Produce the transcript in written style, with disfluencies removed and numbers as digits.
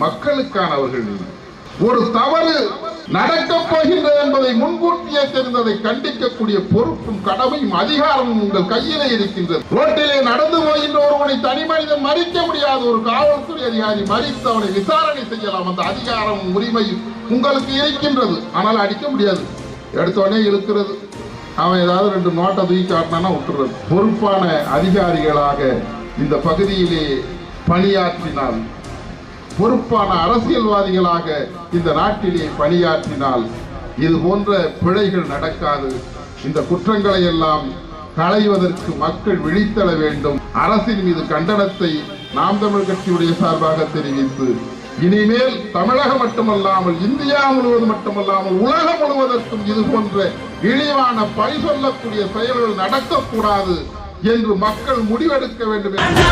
மக்களுக்கானவர்கள். ஒரு தவறு நடக்கப் போகின்றது என்பதை முன்கூட்டியே தெரிந்ததை கண்டிக்கக்கூடிய பொறுப்பும் கடமையும் அதிகாரமும் உங்கள் கையிலே இருக்கின்றது. ரோட்டிலே நடந்து போகின்ற ஒருவனை தனி மனிதன் மறிக்க முடியாது. ஒரு காவல்துறை அதிகாரி மறித்து அவனை விசாரணை செய்யலாம். அந்த அதிகாரமும் உரிமையும் உங்களுக்கு இருக்கின்றது. ஆனால் அடிக்க முடியாது. எடுத்தோடனே இழுக்கிறது, அவன் ஏதாவது 2 நோட்டை தூக்கி காட்டினானா விட்டுறது. பொறுப்பான அதிகாரிகளாக இந்த பகுதியிலே பணியாற்றினால், பொறுப்பான அரசியல்வாதிகளாக இந்த நாட்டிலே பணியாற்றினால் இது போன்ற பிழைகள் நடக்காது. இந்த குற்றங்களை எல்லாம் களைவதற்கு மக்கள் விழித்தெழ வேண்டும். அரசின் மீது கண்டனத்தை நாம் தமிழர் கட்சியுடைய சார்பாக தெரிவித்து, இனிமேல் தமிழகம் மட்டுமல்லாமல் இந்தியா முழுவதும் மட்டுமல்லாமல் உலகம் முழுவதற்கும் இது போன்ற இழிவான பழி சொல்லக்கூடிய செயல்கள் நடக்கக்கூடாது என்று மக்கள் முடிவெடுக்க வேண்டும் என்று